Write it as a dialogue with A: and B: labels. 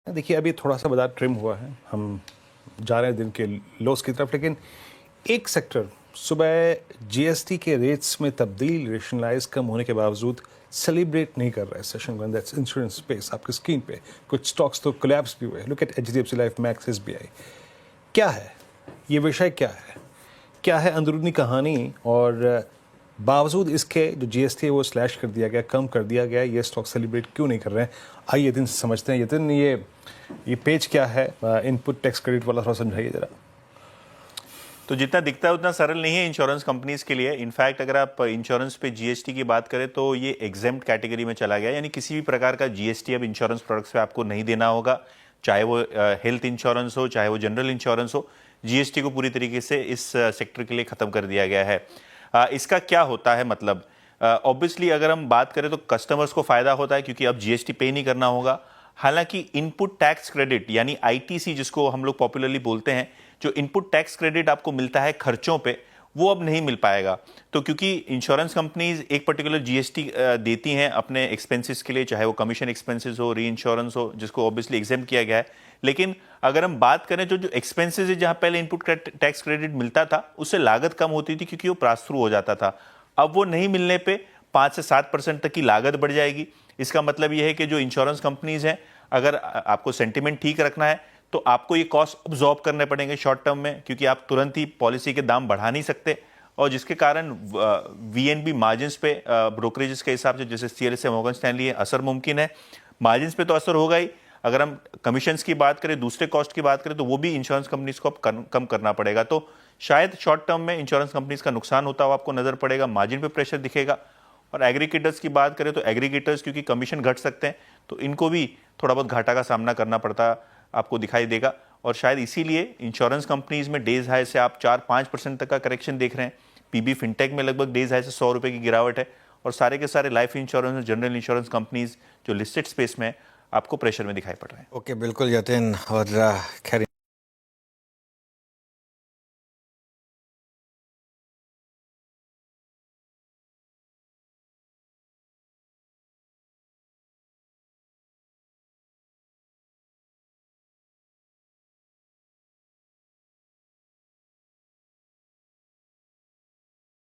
A: देखिए अभी थोड़ा सा बाजार ट्रिम हुआ है, हम जा रहे हैं दिन के लोस की तरफ, लेकिन एक सेक्टर सुबह जीएसटी के रेट्स में तब्दील रेशनलाइज कम होने के बावजूद सेलिब्रेट नहीं कर रहा है session one, that's insurance space. आपकी स्क्रीन पे कुछ स्टॉक्स तो कोलैप्स भी हुए। Look at HDFC life, max, SBI. क्या है ये विषय, क्या है अंदरूनी कहानी, और बावजूद इसके जो जीएसटी है वो स्लैश कर दिया गया, कम कर दिया गया, ये स्टॉक सेलिब्रेट क्यों नहीं कर रहे हैं? आइए दिन से समझते हैं। यतिन, ये पेज क्या है? इनपुट टैक्स क्रेडिट वाला थोड़ा समझाइए जरा।
B: तो जितना दिखता है उतना सरल नहीं है इंश्योरेंस कंपनीज के लिए। इनफैक्ट अगर आप इंश्योरेंस पे जीएसटी की बात करें तो ये एग्जेम्प्ट कैटेगरी में चला गया, यानी किसी भी प्रकार का जीएसटी अब इंश्योरेंस प्रोडक्ट्स पे आपको नहीं देना होगा, चाहे वो हेल्थ इंश्योरेंस हो, चाहे वो जनरल इंश्योरेंस हो। जीएसटी को पूरी तरीके से इस सेक्टर के लिए खत्म कर दिया गया है। इसका क्या होता है मतलब? ऑब्वियसली अगर हम बात करें तो कस्टमर्स को फायदा होता है क्योंकि अब जीएसटी पे नहीं करना होगा। हालांकि इनपुट टैक्स क्रेडिट यानी आईटीसी जिसको हम लोग पॉपुलरली बोलते हैं, जो इनपुट टैक्स क्रेडिट आपको मिलता है खर्चों पे, वो अब नहीं मिल पाएगा। तो क्योंकि इंश्योरेंस कंपनीज एक पर्टिकुलर जीएसटी देती हैं अपने एक्सपेंसेस के लिए, चाहे वो कमीशन एक्सपेंसेस हो, री इंश्योरेंस हो, जिसको ऑब्वियसली एग्जेम्प्ट किया गया है। लेकिन अगर हम बात करें जो एक्सपेंसेस है, जहां पहले इनपुट टैक्स क्रेडिट मिलता था उससे लागत कम होती थी क्योंकि वो पास थ्रू हो जाता था। अब वो नहीं मिलने पे 5 से 7% तक की लागत बढ़ जाएगी। इसका मतलब यह है कि जो इंश्योरेंस कंपनीज हैं, अगर आपको सेंटिमेंट ठीक रखना है तो आपको ये कॉस्ट अब्जॉर्ब करने पड़ेंगे शॉर्ट टर्म में, क्योंकि आप तुरंत ही पॉलिसी के दाम बढ़ा नहीं सकते। और जिसके कारण वीएनबी मार्जिन्स पे ब्रोकरेजेस के हिसाब से, जैसे सीएलएसए, मॉर्गन स्टैनली है, असर मुमकिन है। मार्जिन्स पे तो असर होगा ही। अगर हम कमीशंस की बात करें, दूसरे कॉस्ट की बात करें, तो वो भी इंश्योरेंस कंपनीज को अब कम करना पड़ेगा। तो शायद शॉर्ट टर्म में इंश्योरेंस कंपनीज का नुकसान होता हुआ आपको नजर पड़ेगा, मार्जिन पे प्रेशर दिखेगा। और एग्रीगेटर्स की बात करें तो एग्रीगेटर्स क्योंकि कमीशन घट सकते हैं तो इनको भी थोड़ा बहुत घाटा का सामना करना पड़ता आपको दिखाई देगा। और शायद इसीलिए इंश्योरेंस कंपनीज में डेज हाई से आप 4-5% तक का करेक्शन देख रहे हैं। पीबी फिनटेक में लगभग डेज हाई से 100 रुपए की गिरावट है। और सारे के सारे लाइफ इंश्योरेंस और जनरल इंश्योरेंस कंपनीज जो लिस्टेड स्पेस में आपको प्रेशर में दिखाई पड़ रहे हैं।
C: ओके, बिल्कुल यतिन। और खैर